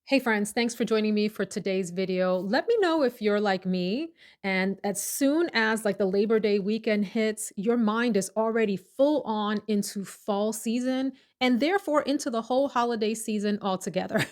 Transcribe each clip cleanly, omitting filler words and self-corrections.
Hey friends, thanks for joining me for today's video. Let me know if you're like me and as soon as like the Labor Day weekend hits, your mind is already full on into fall season and therefore into the whole holiday season altogether.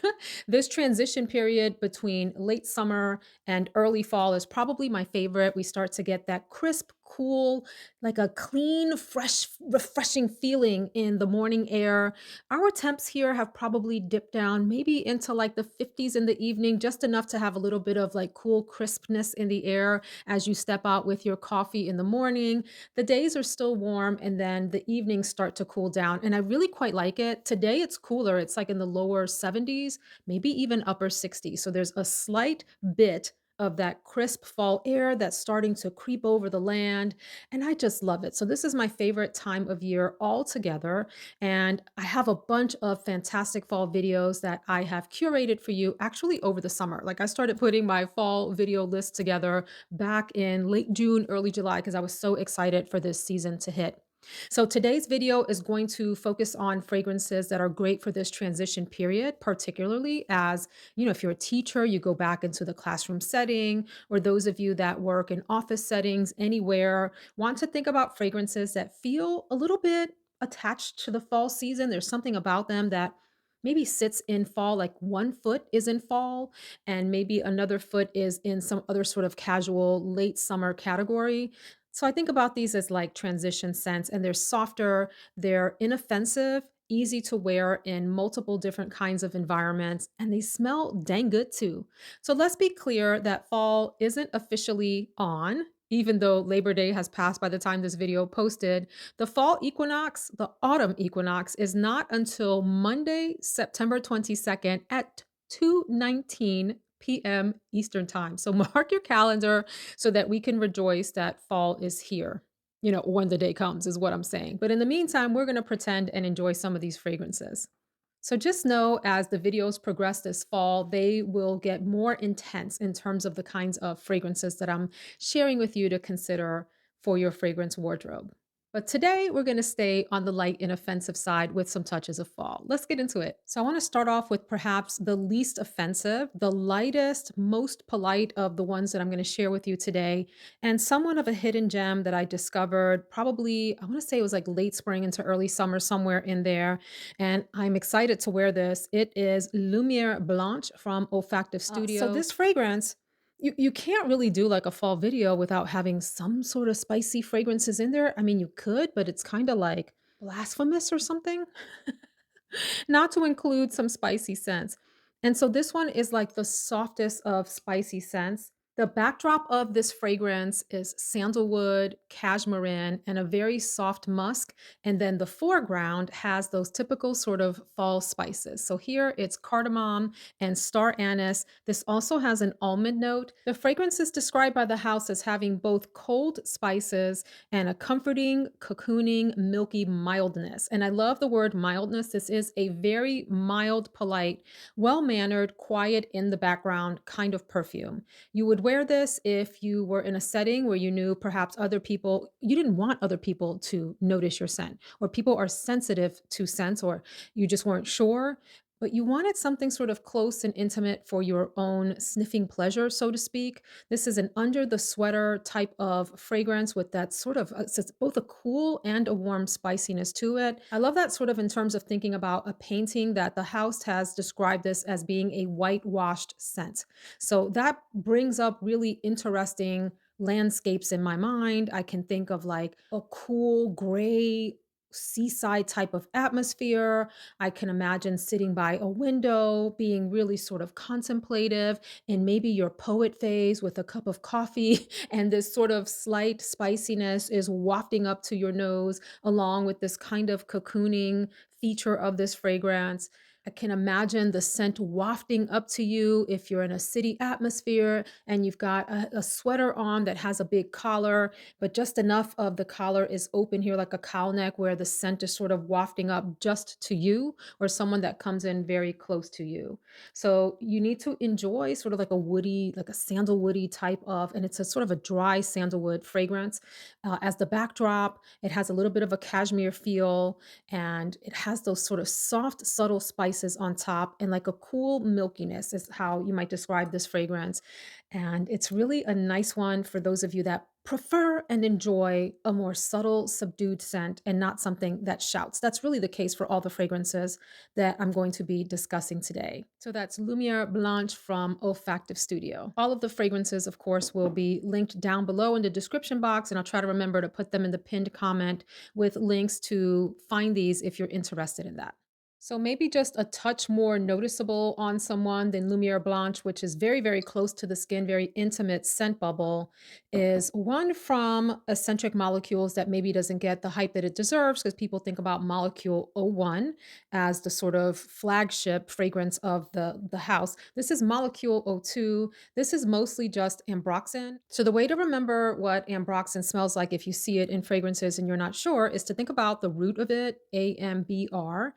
This transition period between late summer and early fall is probably my favorite. We start to get that crisp, cool, like a clean, fresh, refreshing feeling in the morning air. Our temps here have probably dipped down maybe into like the 50s in the evening, just enough to have a little bit of like cool crispness in the air as you step out with your coffee in the morning. The days are still warm and then the evenings start to cool down. And I really quite like it. Today it's cooler. It's like in the lower 70s, maybe even upper 60s. So there's a slight bit of that crisp fall air that's starting to creep over the land. And I just love it. So this is my favorite time of year altogether. And I have a bunch of fantastic fall videos that I have curated for you actually over the summer. Like I started putting my fall video list together back in late June, early July, because I was so excited for this season to hit. So today's video is going to focus on fragrances that are great for this transition period, particularly as, if you're a teacher, you go back into the classroom setting, or those of you that work in office settings anywhere, want to think about fragrances that feel a little bit attached to the fall season. There's something about them that maybe sits in fall, like one foot is in fall, and maybe another foot is in some other sort of casual late summer category. So I think about these as like transition scents, and they're softer, they're inoffensive, easy to wear in multiple different kinds of environments, and they smell dang good too. So let's be clear that fall isn't officially on. Even though Labor Day has passed by the time this video posted, the fall equinox, the autumn equinox, is not until Monday, September 22nd at 2:19 p.m. Eastern Time. So mark your calendar so that we can rejoice that fall is here. When the day comes, is what I'm saying. But in the meantime, we're going to pretend and enjoy some of these fragrances. So just know as the videos progress this fall, they will get more intense in terms of the kinds of fragrances that I'm sharing with you to consider for your fragrance wardrobe. But today we're going to stay on the light inoffensive side with some touches of fall. Let's get into it. So I want to start off with perhaps the least offensive, the lightest, most polite of the ones that I'm going to share with you today, and somewhat of a hidden gem that I discovered probably, I want to say it was like late spring into early summer, somewhere in there, and I'm excited to wear this. It is Lumiere Blanche from Olfactive So Studio. this fragrance, You can't really do like a fall video without having some sort of spicy fragrances in there. I mean, you could, but it's kind of like blasphemous or something, not to include some spicy scents. And so this one is like the softest of spicy scents. The backdrop of this fragrance is sandalwood, cashmere, and a very soft musk. And then the foreground has those typical sort of fall spices. So here it's cardamom and star anise. This also has an almond note. The fragrance is described by the house as having both cold spices and a comforting, cocooning, milky mildness. And I love the word mildness. This is a very mild, polite, well mannered, quiet in the background kind of perfume. You would wear this if you were in a setting where you knew perhaps you didn't want other people to notice your scent, or people are sensitive to scents, or you just weren't sure. But you wanted something sort of close and intimate for your own sniffing pleasure, so to speak. This is an under the sweater type of fragrance with that sort of, it's both a cool and a warm spiciness to it. I love that sort of in terms of thinking about a painting that the house has described this as being a whitewashed scent. So that brings up really interesting landscapes in my mind. I can think of like a cool gray seaside type of atmosphere. I can imagine sitting by a window, being really sort of contemplative in maybe your poet phase with a cup of coffee, and this sort of slight spiciness is wafting up to your nose along with this kind of cocooning feature of this fragrance. I can imagine the scent wafting up to you if you're in a city atmosphere and you've got a sweater on that has a big collar, but just enough of the collar is open here, like a cowl neck, where the scent is sort of wafting up just to you or someone that comes in very close to you. So you need to enjoy sort of like a woody, like a sandalwoody type of, and it's a sort of a dry sandalwood fragrance. As the backdrop, it has a little bit of a cashmere feel and it has those sort of soft, subtle spices spices on top, and like a cool milkiness is how you might describe this fragrance. And it's really a nice one for those of you that prefer and enjoy a more subtle, subdued scent and not something that shouts. That's really the case for all the fragrances that I'm going to be discussing today. So that's Lumiere Blanche from Olfactive Studio. All of the fragrances, of course, will be linked down below in the description box, and I'll try to remember to put them in the pinned comment with links to find these if you're interested in that. So maybe just a touch more noticeable on someone than Lumiere Blanche, which is very, very close to the skin, very intimate scent bubble, is one from Escentric Molecules that maybe doesn't get the hype that it deserves because people think about Molecule 01 as the sort of flagship fragrance of the house. This is Molecule 02. This is mostly just ambroxan. So the way to remember what ambroxan smells like if you see it in fragrances and you're not sure is to think about the root of it, AMBR,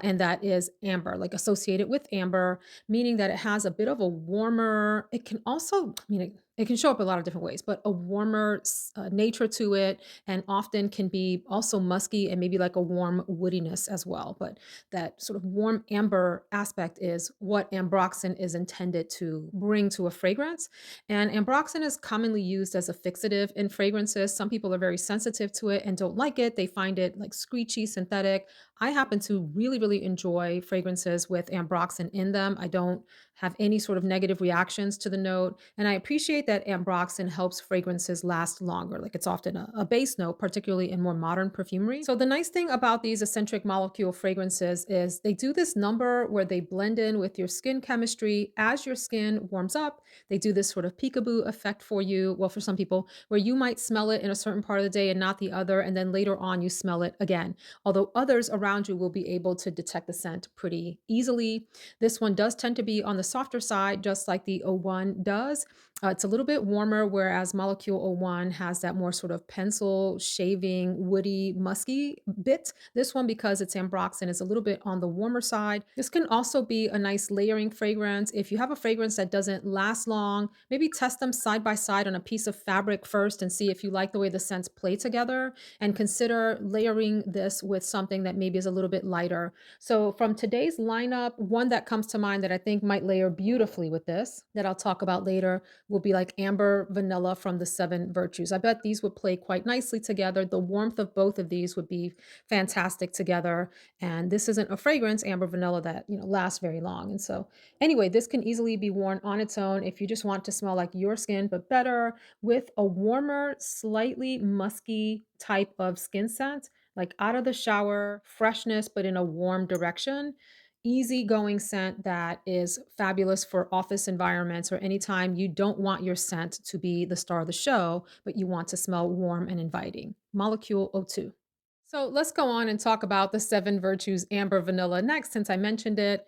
and that is amber, like associated with amber, meaning that it has a bit of a warmer, it can also, it can show up a lot of different ways, but a warmer nature to it, and often can be also musky and maybe like a warm woodiness as well. But that sort of warm amber aspect is what ambroxan is intended to bring to a fragrance. And ambroxan is commonly used as a fixative in fragrances. Some people are very sensitive to it and don't like it. They find it like screechy, synthetic. I happen to really, really enjoy fragrances with ambroxan in them. I don't have any sort of negative reactions to the note. And I appreciate that ambroxan helps fragrances last longer. Like it's often a base note, particularly in more modern perfumery. So the nice thing about these eccentric molecule fragrances is they do this number where they blend in with your skin chemistry as your skin warms up. They do this sort of peekaboo effect for you. Well, for some people, where you might smell it in a certain part of the day and not the other. And then later on, you smell it again. Although others around you will be able to detect the scent pretty easily. This one does tend to be on the softer side, just like the O1 does. It's a little bit warmer, whereas Molecule O1 has that more sort of pencil shaving, woody, musky bit. This one, because it's ambroxan, is a little bit on the warmer side. This can also be a nice layering fragrance. If you have a fragrance that doesn't last long, maybe test them side by side on a piece of fabric first and see if you like the way the scents play together, and consider layering this with something that maybe is a little bit lighter. So from today's lineup, one that comes to mind that I think might layer beautifully with this, that I'll talk about later, will be like Amber Vanilla from the Seven Virtues. I bet these would play quite nicely together. The warmth of both of these would be fantastic together. And this isn't a fragrance, Amber Vanilla, that, lasts very long. And so anyway, this can easily be worn on its own if you just want to smell like your skin, but better with a warmer, slightly musky type of skin scent, like out of the shower, freshness, but in a warm direction. Easy-going scent that is fabulous for office environments or anytime you don't want your scent to be the star of the show, but you want to smell warm and inviting. Molecule O2. So let's go on and talk about the Seven Virtues Amber Vanilla next, since I mentioned it.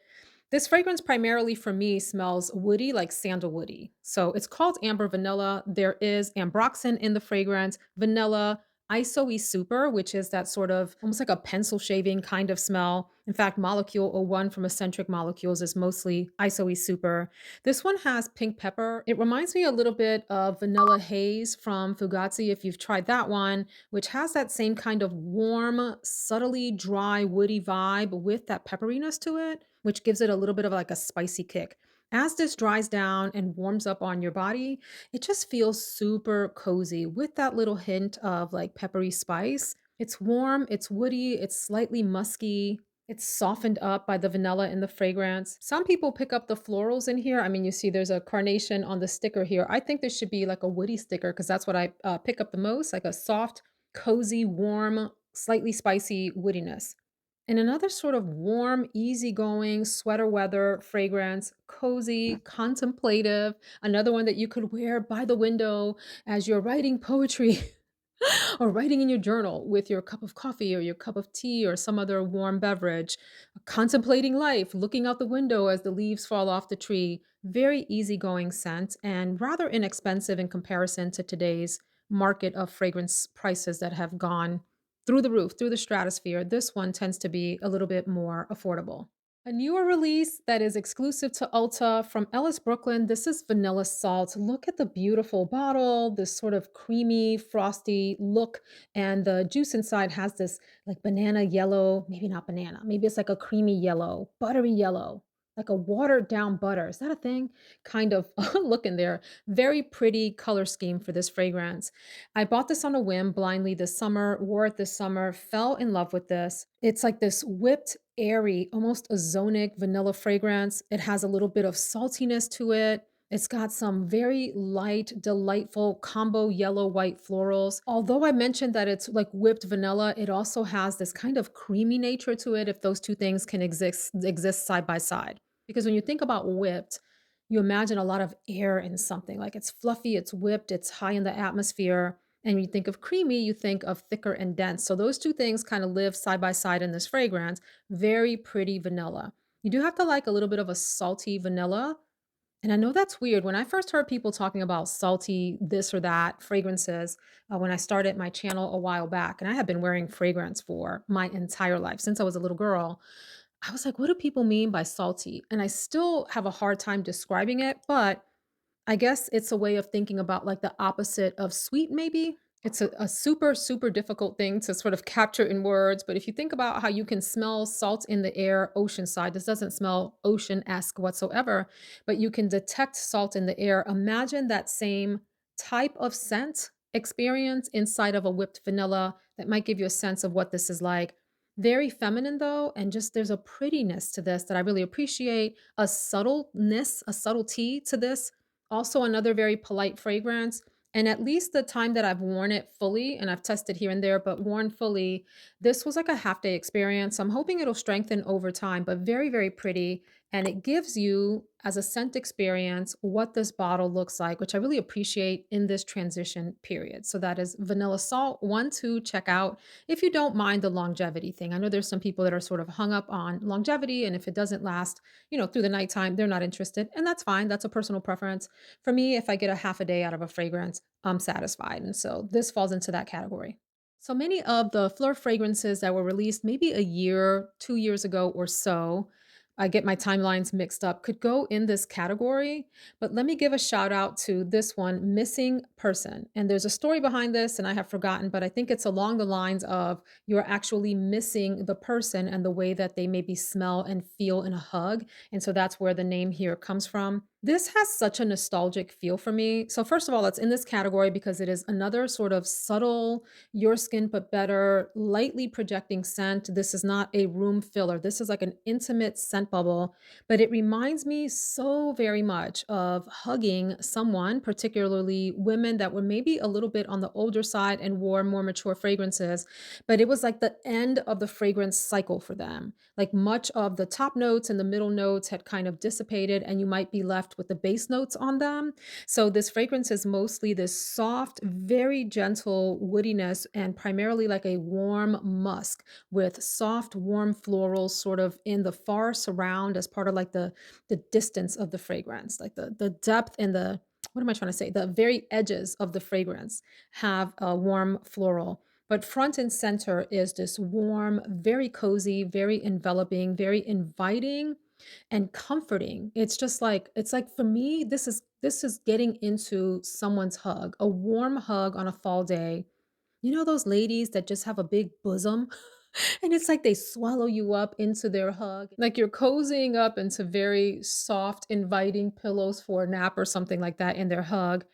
This fragrance primarily for me smells woody, like sandalwoody. So it's called Amber Vanilla. There is ambroxan in the fragrance, vanilla, isoe super, which is that sort of almost like a pencil shaving kind of smell. In fact, Molecule 01 from Escentric Molecules is mostly isoe super. This one has pink pepper. It reminds me a little bit of Vanilla Haze from Fugazi, if you've tried that one, which has that same kind of warm, subtly dry, woody vibe with that pepperiness to it, which gives it a little bit of like a spicy kick. As this dries down and warms up on your body, it just feels super cozy with that little hint of like peppery spice. It's warm, it's woody, it's slightly musky. It's softened up by the vanilla in the fragrance. Some people pick up the florals in here. I mean, you see there's a carnation on the sticker here. I think this should be like a woody sticker because that's what I pick up the most, like a soft, cozy, warm, slightly spicy woodiness. And another sort of warm, easygoing sweater weather fragrance, cozy, contemplative, another one that you could wear by the window as you're writing poetry or writing in your journal with your cup of coffee or your cup of tea or some other warm beverage, contemplating life, looking out the window as the leaves fall off the tree. Very easygoing scent and rather inexpensive in comparison to today's market of fragrance prices that have gone through the roof, through the stratosphere. This one tends to be a little bit more affordable. A newer release that is exclusive to Ulta from Ellis Brooklyn. This is Vanilla Salt. Look at the beautiful bottle, this sort of creamy, frosty look. And the juice inside has this like banana yellow, maybe not banana, maybe it's like a creamy yellow, buttery yellow, like a watered down butter. Is that a thing? Kind of look in there. Very pretty color scheme for this fragrance. I bought this on a whim blindly this summer, wore it this summer, fell in love with this. It's like this whipped, airy, almost ozonic vanilla fragrance. It has a little bit of saltiness to it. It's got some very light, delightful combo yellow white florals. Although I mentioned that it's like whipped vanilla, it also has this kind of creamy nature to it if those two things can exist side by side. Because when you think about whipped, you imagine a lot of air in something. Like it's fluffy, it's whipped, it's high in the atmosphere. And when you think of creamy, you think of thicker and dense. So those two things kind of live side by side in this fragrance. Very pretty vanilla. You do have to like a little bit of a salty vanilla. And I know that's weird. When I first heard people talking about salty this or that fragrances, when I started my channel a while back, and I have been wearing fragrance for my entire life since I was a little girl, I was like, what do people mean by salty? And I still have a hard time describing it, but I guess it's a way of thinking about, like, the opposite of sweet, maybe? It's a super, super difficult thing to sort of capture in words, but if you think about how you can smell salt in the air oceanside, this doesn't smell ocean-esque whatsoever, but you can detect salt in the air. Imagine that same type of scent experience inside of a whipped vanilla that might give you a sense of what this is like. Very feminine, though, and just there's a prettiness to this that I really appreciate, a subtleness, a subtlety to this. Also another very polite fragrance, and at least the time that I've worn it fully, and I've tested here and there, but worn fully, this was like a half day experience. I'm hoping it'll strengthen over time, but very, very pretty. And it gives you, as a scent experience, what this bottle looks like, which I really appreciate in this transition period. So that is Vanilla Salt 1, 2, check out if you don't mind the longevity thing. I know there's some people that are sort of hung up on longevity, and if it doesn't last, through the nighttime, they're not interested. And that's fine. That's a personal preference. For me, if I get a half a day out of a fragrance, I'm satisfied. And so this falls into that category. So many of the Phlur fragrances that were released maybe a year, 2 years ago or so, I get my timelines mixed up, could go in this category. But let me give a shout out to this one, Missing Person. And there's a story behind this, and I have forgotten, but I think it's along the lines of you're actually missing the person and the way that they maybe smell and feel in a hug. And so that's where the name here comes from. This has such a nostalgic feel for me. So, first of all, it's in this category because it is another sort of subtle, your skin but better, lightly projecting scent. This is not a room filler. This is like an intimate scent bubble, but it reminds me so very much of hugging someone, particularly women that were maybe a little bit on the older side and wore more mature fragrances. But it was like the end of the fragrance cycle for them. Like much of the top notes and the middle notes had kind of dissipated, and you might be left with the base notes on them. So, this fragrance is mostly this soft, very gentle woodiness, and primarily like a warm musk with soft, warm florals sort of in the far surround as part of like the distance of the fragrance, like the depth and the what am I trying to say? The very edges of the fragrance have a warm floral. But front and center is this warm, very cozy, very enveloping, very inviting and comforting. It's like for me, this is getting into someone's hug, a warm hug on a fall day. You know those ladies that just have a big bosom? And it's like they swallow you up into their hug. Like you're cozying up into very soft, inviting pillows for a nap or something like that in their hug.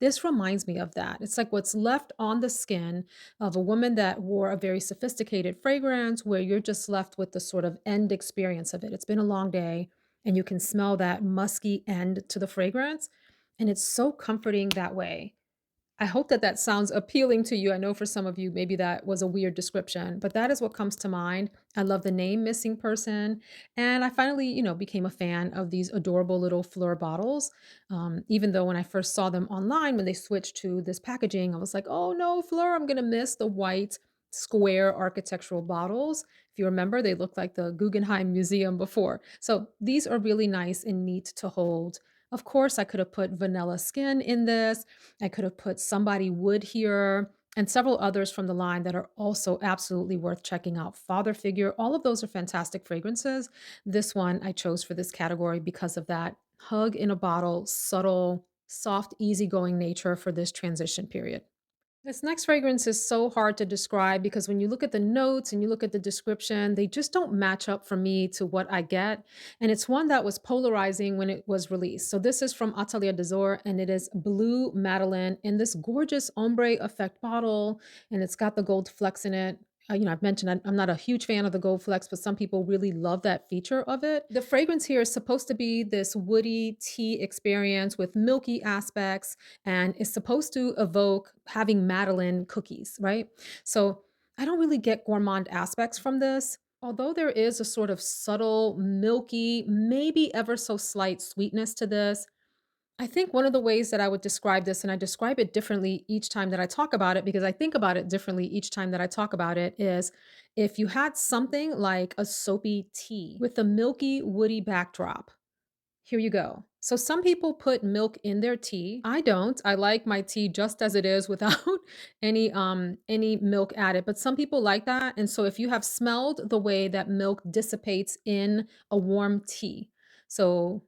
This reminds me of that. It's like what's left on the skin of a woman that wore a very sophisticated fragrance, where you're just left with the sort of end experience of it. It's been a long day, and you can smell that musky end to the fragrance. And it's so comforting that way. I hope that that sounds appealing to you. I know for some of you, maybe that was a weird description, but that is what comes to mind. I love the name Missing Person. And I finally, became a fan of these adorable little Phlur bottles. Even though when I first saw them online, when they switched to this packaging, I was like, oh no, Phlur, I'm going to miss the white square architectural bottles. If you remember, they looked like the Guggenheim Museum before. So these are really nice and neat to hold. Of course, I could have put vanilla skin in this. I could have put somebody wood here. and several others from the line that are also absolutely worth checking out. Father Figure, all of those are fantastic fragrances. This one I chose for this category because of that hug in a bottle, subtle, soft, easygoing nature for this transition period. This next fragrance is so hard to describe because when you look at the notes and you look at the description, they just don't match up for me to what I get. And it's one that was polarizing when it was released. So this is from Atelier d'Azur and it is Blue Madeleine in this gorgeous ombre effect bottle. And it's got the gold flecks in it. I've mentioned I'm not a huge fan of the gold flecks, but some people really love that feature of it. The fragrance here is supposed to be this woody tea experience with milky aspects and is supposed to evoke having Madeleine cookies, right? So I don't really get gourmand aspects from this. Although there is a sort of subtle, milky, maybe ever so slight sweetness to this, I think one of the ways that I would describe this, and I describe it differently each time that I talk about it because I think about it differently each time that I talk about it, is if you had something like a soapy tea with a milky, woody backdrop. Here you go. So some people put milk in their tea. I don't. I like my tea just as it is without any milk added. But some people like that. And so if you have smelled the way that milk dissipates in a warm tea. So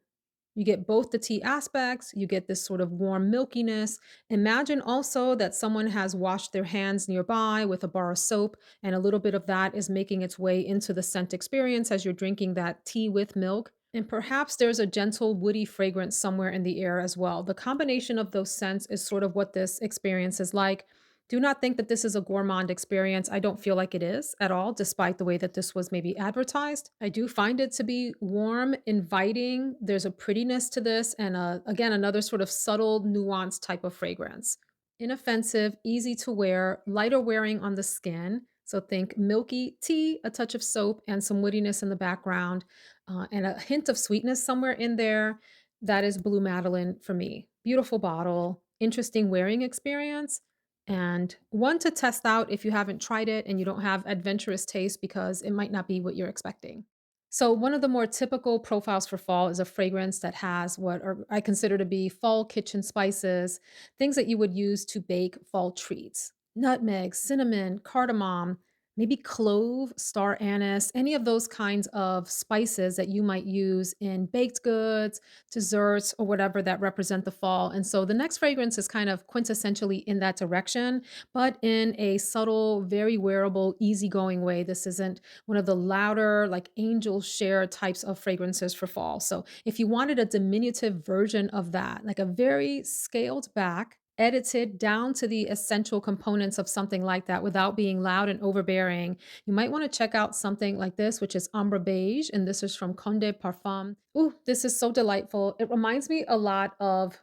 you get both the tea aspects, you get this sort of warm milkiness. Imagine also that someone has washed their hands nearby with a bar of soap, and a little bit of that is making its way into the scent experience as you're drinking that tea with milk. And perhaps there's a gentle, woody fragrance somewhere in the air as well. The combination of those scents is sort of what this experience is like. Do not think that this is a gourmand experience. I don't feel like it is at all, despite the way that this was maybe advertised. I do find it to be warm, inviting. There's a prettiness to this, and again, another sort of subtle, nuanced type of fragrance. Inoffensive, easy to wear, lighter wearing on the skin. So think milky tea, a touch of soap, and some woodiness in the background, and a hint of sweetness somewhere in there. That is Blue Madeleine for me. Beautiful bottle, interesting wearing experience and one to test out if you haven't tried it and you don't have adventurous taste because it might not be what you're expecting. So, one of the more typical profiles for fall is a fragrance that has what are, I consider to be fall kitchen spices, things that you would use to bake fall treats. Nutmeg, cinnamon, cardamom, maybe clove, star anise, any of those kinds of spices that you might use in baked goods, desserts, or whatever that represent the fall. And so the next fragrance is kind of quintessentially in that direction, but in a subtle, very wearable, easygoing way. This isn't one of the louder, like angel share types of fragrances for fall. So if you wanted a diminutive version of that, like a very scaled back, edited down to the essential components of something like that without being loud and overbearing, you might want to check out something like this, which is Ambre Beige. And this is from Conde Parfum. Ooh, this is so delightful. It reminds me a lot of,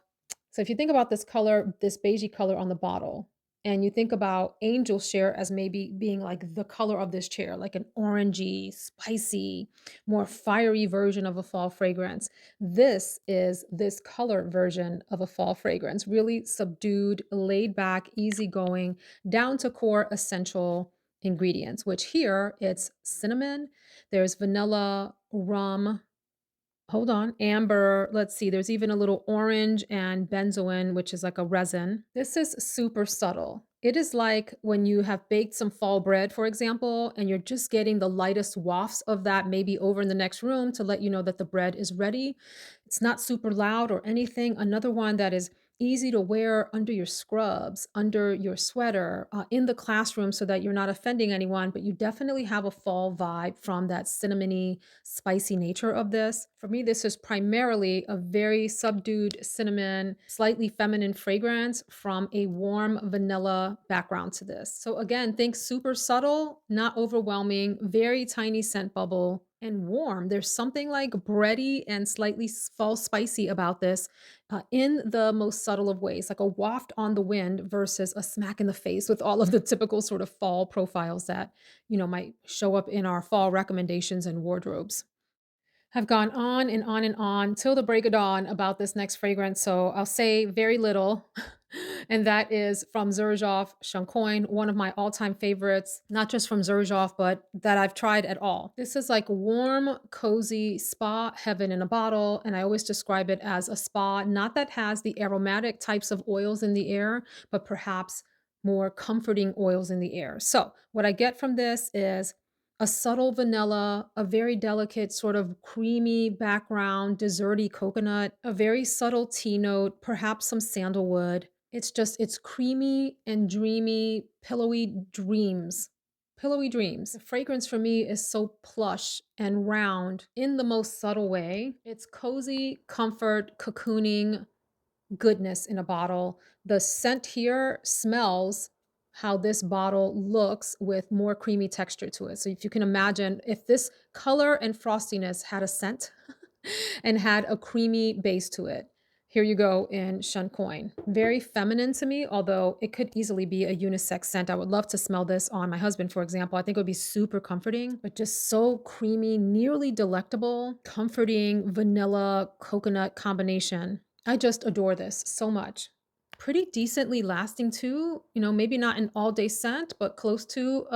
so if you think about this color, this beigey color on the bottle, and you think about angel share as maybe being like the color of this chair, like an orangey, spicy, more fiery version of a fall fragrance. This is this color version of a fall fragrance, really subdued, laid back, easygoing, down to core essential ingredients, which here it's cinnamon, there's vanilla, rum, hold on. Amber, let's see, there's even a little orange and benzoin, which is like a resin. This is super subtle. It is like when you have baked some fall bread, for example, and you're just getting the lightest wafts of that maybe over in the next room to let you know that the bread is ready. It's not super loud or anything. Another one that is easy to wear under your scrubs, under your sweater, in the classroom so that you're not offending anyone, but you definitely have a fall vibe from that cinnamony, spicy nature of this. For me, this is primarily a very subdued cinnamon, slightly feminine fragrance from a warm vanilla background to this. So again, think super subtle, not overwhelming, very tiny scent bubble and warm. There's something like bready and slightly fall spicy about this in the most subtle of ways, like a waft on the wind versus a smack in the face with all of the typical sort of fall profiles that, might show up in our fall recommendations and wardrobes. Have gone on and on and on till the break of dawn about this next fragrance, so I'll say very little. And that is from Xerjoff, Shunkoin, one of my all-time favorites, not just from Xerjoff, but that I've tried at all. This is like warm, cozy spa heaven in a bottle, and I always describe it as a spa, not that has the aromatic types of oils in the air, but perhaps more comforting oils in the air. So, what I get from this is a subtle vanilla, a very delicate, sort of creamy background, desserty coconut, a very subtle tea note, perhaps some sandalwood. It's creamy and dreamy, pillowy dreams. Pillowy dreams. The fragrance for me is so plush and round in the most subtle way. It's cozy, comfort, cocooning, goodness in a bottle. The scent here smells how this bottle looks with more creamy texture to it. So if you can imagine if this color and frostiness had a scent and had a creamy base to it. Here you go in Shunkoin. Very feminine to me, although it could easily be a unisex scent. I would love to smell this on my husband, for example. I think it would be super comforting, but just so creamy, nearly delectable, comforting vanilla coconut combination. I just adore this so much. Pretty decently lasting too, maybe not an all day scent, but close to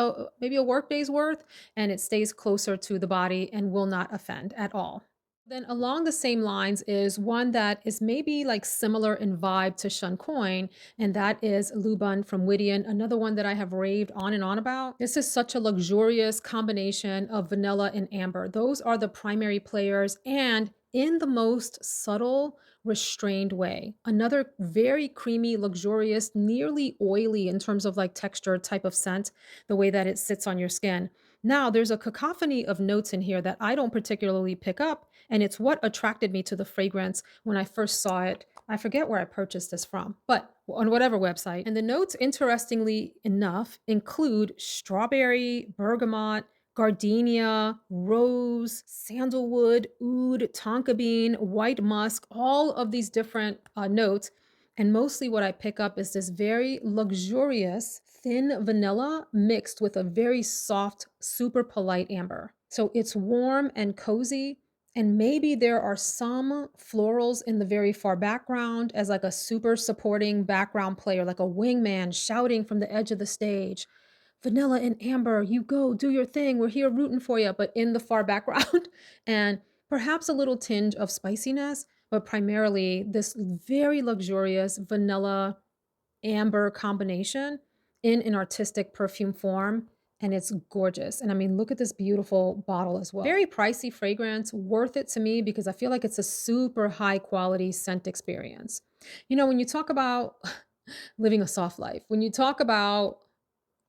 maybe a work day's worth, and it stays closer to the body and will not offend at all. Then along the same lines is one that is maybe like similar in vibe to Shunkoin, and that is Luban from Widian, another one that I have raved on and on about. This is such a luxurious combination of vanilla and amber. Those are the primary players, and in the most subtle, restrained way. Another very creamy, luxurious, nearly oily in terms of like texture type of scent, the way that it sits on your skin. Now, there's a cacophony of notes in here that I don't particularly pick up, and it's what attracted me to the fragrance when I first saw it. I forget where I purchased this from, but on whatever website. And the notes, interestingly enough, include strawberry, bergamot, gardenia, rose, sandalwood, oud, tonka bean, white musk, all of these different notes. And mostly what I pick up is this very luxurious, thin vanilla mixed with a very soft, super polite amber. So it's warm and cozy. And maybe there are some florals in the very far background as like a super supporting background player, like a wingman shouting from the edge of the stage. Vanilla and amber, you go, do your thing. We're here rooting for you, but in the far background. And perhaps a little tinge of spiciness, but primarily this very luxurious vanilla amber combination in an artistic perfume form. And it's gorgeous. And I mean, look at this beautiful bottle as well. Very pricey fragrance, worth it to me because I feel like it's a super high quality scent experience. When you talk about living a soft life, when you talk about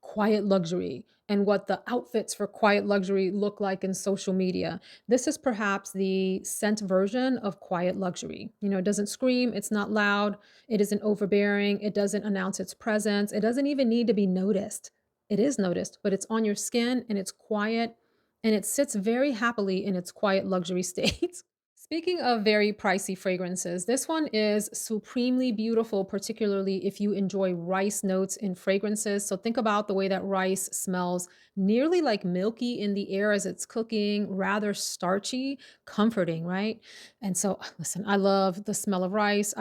quiet luxury and what the outfits for quiet luxury look like in social media. This is perhaps the scent version of quiet luxury. It doesn't scream, it's not loud, it isn't overbearing, it doesn't announce its presence, it doesn't even need to be noticed. It is noticed, but it's on your skin and it's quiet and it sits very happily in its quiet luxury state. Speaking of very pricey fragrances, this one is supremely beautiful, particularly if you enjoy rice notes in fragrances. So think about the way that rice smells nearly like milky in the air as it's cooking, rather starchy, comforting, right? And so, listen, I love the smell of rice.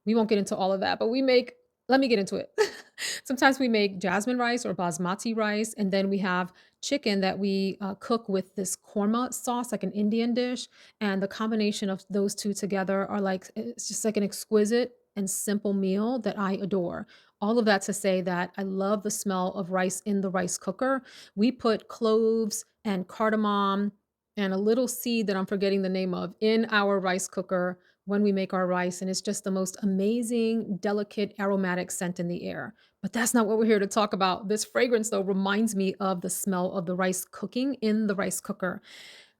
We won't get into all of that, but let me get into it. Sometimes we make jasmine rice or basmati rice, and then we have chicken that we cook with this korma sauce, like an Indian dish. And the combination of those 2 together are like it's just like an exquisite and simple meal that I adore. All of that to say that I love the smell of rice in the rice cooker. We put cloves and cardamom and a little seed that I'm forgetting the name of in our rice cooker when we make our rice, and it's just the most amazing, delicate, aromatic scent in the air. But that's not what we're here to talk about. This fragrance, though, reminds me of the smell of the rice cooking in the rice cooker.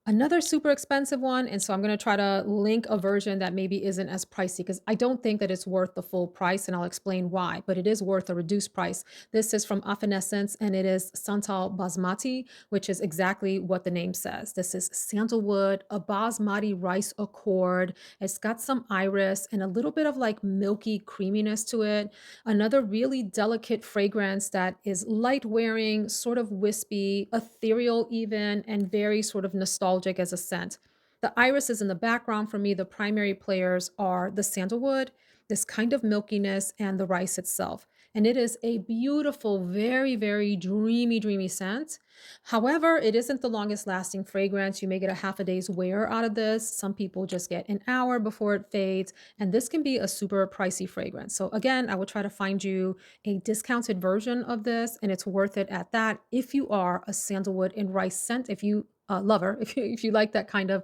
Another super expensive one, and so I'm gonna try to link a version that maybe isn't as pricey because I don't think that it's worth the full price, and I'll explain why, but it is worth a reduced price. This is from Affinescence, and it is Santal Basmati, which is exactly what the name says. This is sandalwood, a basmati rice accord. It's got some iris and a little bit of like milky creaminess to it. Another really delicate fragrance that is light wearing, sort of wispy, ethereal even, and very sort of nostalgic as a scent. The iris is in the background for me. The primary players are the sandalwood, this kind of milkiness, and the rice itself. and it is a beautiful, very, very dreamy, dreamy scent. However, it isn't the longest lasting fragrance. You may get a half a day's wear out of this. Some people just get an hour before it fades, and this can be a super pricey fragrance. So again, I will try to find you a discounted version of this, and it's worth it at that if you are a sandalwood and rice scent, if you lover, if you like that kind of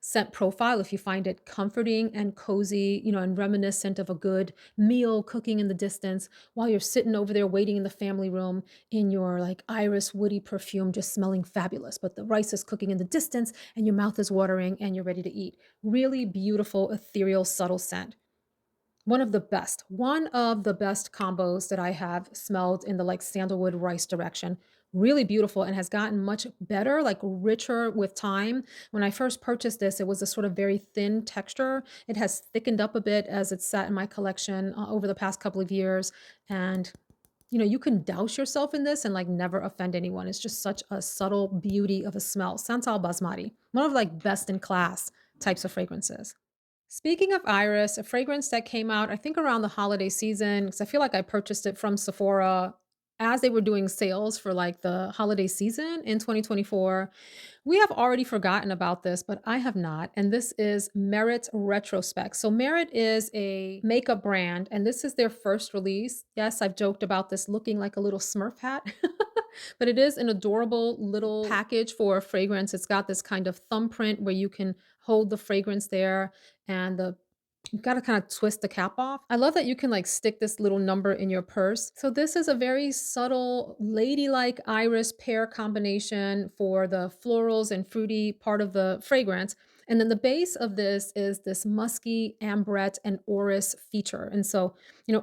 scent profile, if you find it comforting and cozy, and reminiscent of a good meal cooking in the distance while you're sitting over there waiting in the family room in your like iris woody perfume, just smelling fabulous. But the rice is cooking in the distance and your mouth is watering and you're ready to eat. Really beautiful, ethereal, subtle scent. One of the best combos that I have smelled in the, like, sandalwood rice direction. Really beautiful and has gotten much better, like, richer with time. When I first purchased this, it was a sort of very thin texture. It has thickened up a bit as it's sat in my collection, over the past couple of years, and, you can douse yourself in this and, like, never offend anyone. It's just such a subtle beauty of a smell. Santal Basmati, one of, like, best in class types of fragrances. Speaking of Iris, a fragrance that came out, I think around the holiday season, because I feel like I purchased it from Sephora as they were doing sales for like the holiday season in 2024. We have already forgotten about this, but I have not. And this is Merit Retrospect. So, Merit is a makeup brand, and this is their first release. Yes, I've joked about this looking like a little Smurf hat, but it is an adorable little package for a fragrance. It's got this kind of thumbprint where you can hold the fragrance there, and you've got to kind of twist the cap off. I love that you can like stick this little number in your purse. So this is a very subtle ladylike iris pear combination for the florals and fruity part of the fragrance. And then the base of this is this musky ambrette and orris feature. And so,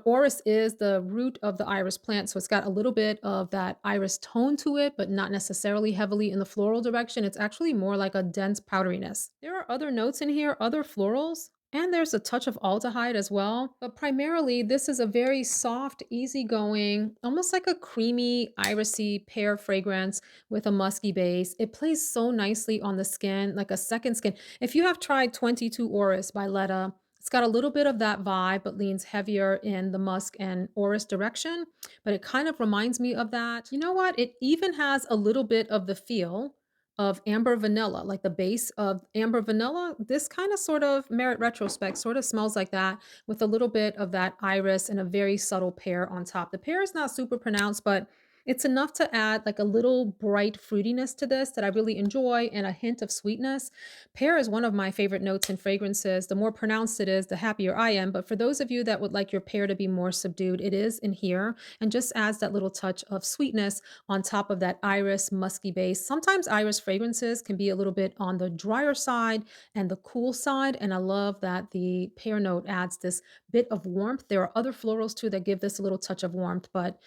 orris is the root of the iris plant. So it's got a little bit of that iris tone to it, but not necessarily heavily in the floral direction. It's actually more like a dense powderiness. There are other notes in here, other florals, and there's a touch of aldehyde as well. But primarily, this is a very soft, easygoing, almost like a creamy, irisy pear fragrance with a musky base. It plays so nicely on the skin, like a second skin. If you have tried 22 Orris by Letta, it's got a little bit of that vibe, but leans heavier in the musk and orris direction. But it kind of reminds me of that. You know what? It even has a little bit of the feel of amber vanilla, like the base of amber vanilla. This kind of sort of Merit Retrospect sort of smells like that with a little bit of that iris and a very subtle pear on top. The pear is not super pronounced, but it's enough to add like a little bright fruitiness to this that I really enjoy and a hint of sweetness. Pear is one of my favorite notes in fragrances. The more pronounced it is, the happier I am. But for those of you that would like your pear to be more subdued, it is in here and just adds that little touch of sweetness on top of that iris musky base. Sometimes iris fragrances can be a little bit on the drier side and the cool side. And I love that the pear note adds this bit of warmth. There are other florals too that give this a little touch of warmth, but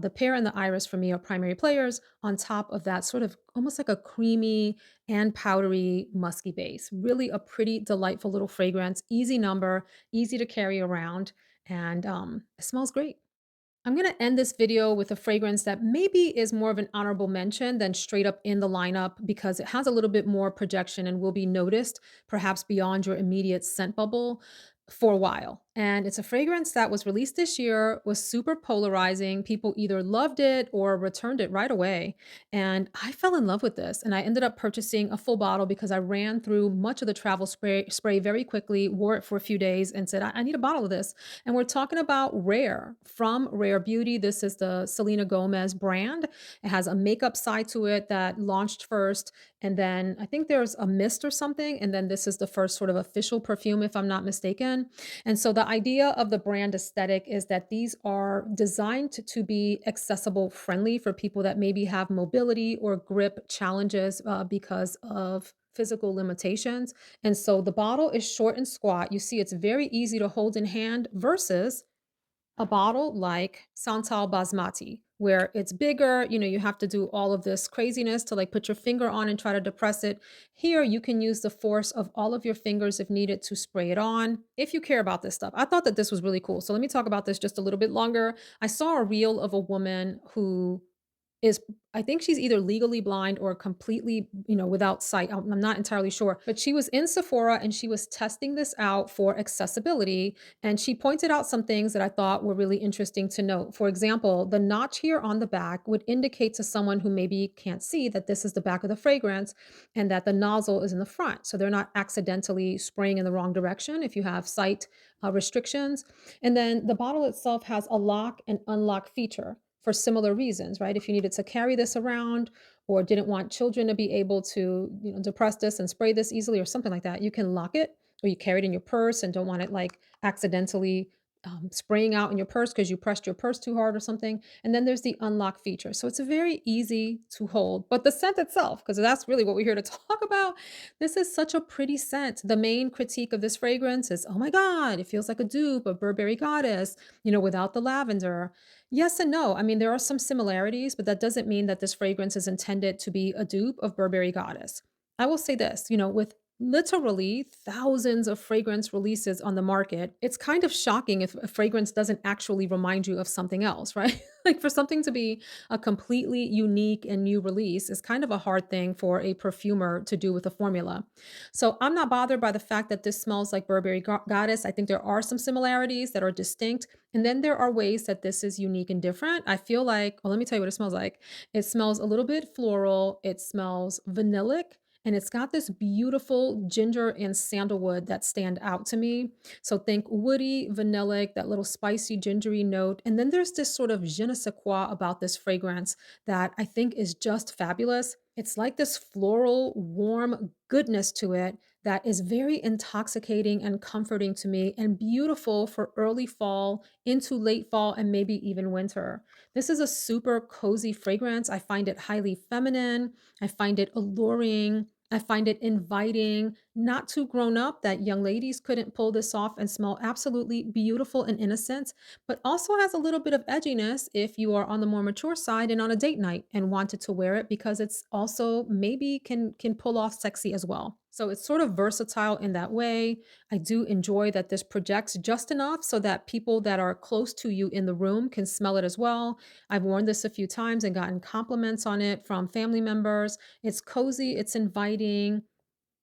the pear and the iris for me are primary players on top of that sort of almost like a creamy and powdery musky base. Really a pretty delightful little fragrance, easy number, easy to carry around, and it smells great. I'm going to end this video with a fragrance that maybe is more of an honorable mention than straight up in the lineup because it has a little bit more projection and will be noticed, perhaps beyond your immediate scent bubble for a while. And it's a fragrance that was released this year, was super polarizing. People either loved it or returned it right away. And I fell in love with this. And I ended up purchasing a full bottle because I ran through much of the travel spray very quickly, wore it for a few days, and said, I need a bottle of this. And we're talking about Rare from Rare Beauty. This is the Selena Gomez brand. It has a makeup side to it that launched first. And then I think there's a mist or something. And then this is the first sort of official perfume, if I'm not mistaken. And so the idea of the brand aesthetic is that these are designed to be accessible friendly for people that maybe have mobility or grip challenges because of physical limitations. And so the bottle is short and squat. You see, it's very easy to hold in hand versus a bottle like Santal Basmati, where it's bigger, you have to do all of this craziness to like put your finger on and try to depress it. Here, you can use the force of all of your fingers if needed to spray it on, if you care about this stuff. I thought that this was really cool. So let me talk about this just a little bit longer. I saw a reel of a woman who is I think she's either legally blind or completely, without sight. I'm not entirely sure. But she was in Sephora and she was testing this out for accessibility. And she pointed out some things that I thought were really interesting to note. For example, the notch here on the back would indicate to someone who maybe can't see that this is the back of the fragrance and that the nozzle is in the front. So they're not accidentally spraying in the wrong direction if you have sight restrictions. And then the bottle itself has a lock and unlock feature for similar reasons, right? If you needed to carry this around or didn't want children to be able to, depress this and spray this easily or something like that, you can lock it or you carry it in your purse and don't want it like accidentally spraying out in your purse because you pressed your purse too hard or something. And then there's the unlock feature. So it's very easy to hold. But the scent itself, because that's really what we're here to talk about, this is such a pretty scent. The main critique of this fragrance is, oh my God, it feels like a dupe of Burberry Goddess, without the lavender. Yes and no. I mean, there are some similarities, but that doesn't mean that this fragrance is intended to be a dupe of Burberry Goddess. I will say this, with literally thousands of fragrance releases on the market, it's kind of shocking if a fragrance doesn't actually remind you of something else, right? Like for something to be a completely unique and new release is kind of a hard thing for a perfumer to do with a formula. So I'm not bothered by the fact that this smells like Burberry Goddess. I think there are some similarities that are distinct. And then there are ways that this is unique and different. I feel like, well, let me tell you what it smells like. It smells a little bit floral. It smells vanillic. And it's got this beautiful ginger and sandalwood that stand out to me. So think woody, vanillic, that little spicy, gingery note. And then there's this sort of je ne sais quoi about this fragrance that I think is just fabulous. It's like this floral, warm goodness to it that is very intoxicating and comforting to me and beautiful for early fall into late fall and maybe even winter. This is a super cozy fragrance. I find it highly feminine. I find it alluring. I find it inviting, not too grown up that young ladies couldn't pull this off and smell absolutely beautiful and innocent, but also has a little bit of edginess if you are on the more mature side and on a date night and wanted to wear it because it's also maybe can pull off sexy as well. So it's sort of versatile in that way. I do enjoy that this projects just enough so that people that are close to you in the room can smell it as well. I've worn this a few times and gotten compliments on it from family members. It's cozy, it's inviting.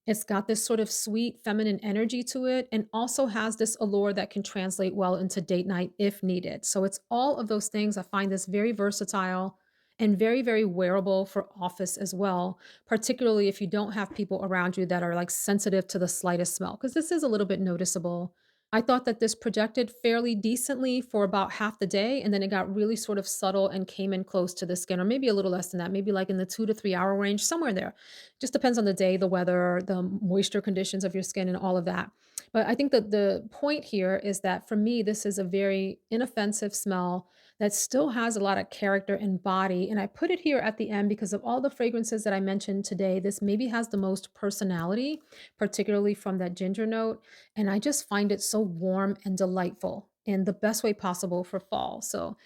It's got this sort of sweet feminine energy to it and also has this allure that can translate well into date night if needed. So it's all of those things. I find this very versatile and very, very wearable for office as well, particularly if you don't have people around you that are like sensitive to the slightest smell, because this is a little bit noticeable. I thought that this projected fairly decently for about half the day, and then it got really sort of subtle and came in close to the skin, or maybe a little less than that, maybe like in the 2 to 3 hour range, somewhere in there. Just depends on the day, the weather, the moisture conditions of your skin, and all of that. But I think that the point here is that for me, this is a very inoffensive smell that still has a lot of character and body. And I put it here at the end because of all the fragrances that I mentioned today. This maybe has the most personality, particularly from that ginger note. And I just find it so warm and delightful in the best way possible for fall. So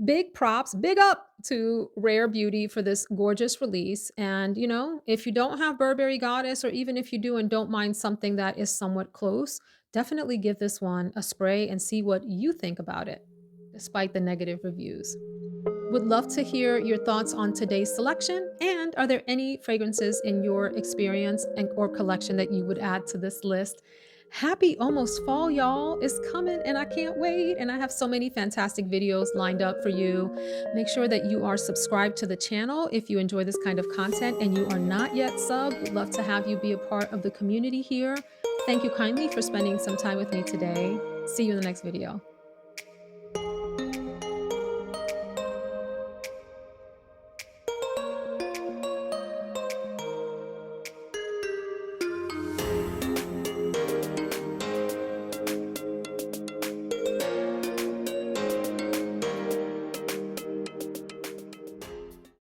big props, big up to Rare Beauty for this gorgeous release. And, if you don't have Burberry Goddess, or even if you do and don't mind something that is somewhat close, definitely give this one a spray and see what you think about it, despite the negative reviews. Would love to hear your thoughts on today's selection. And are there any fragrances in your experience and or collection that you would add to this list? Happy almost fall, y'all. It's coming and I can't wait. And I have so many fantastic videos lined up for you. Make sure that you are subscribed to the channel if you enjoy this kind of content and you are not yet subbed. Would love to have you be a part of the community here. Thank you kindly for spending some time with me today. See you in the next video.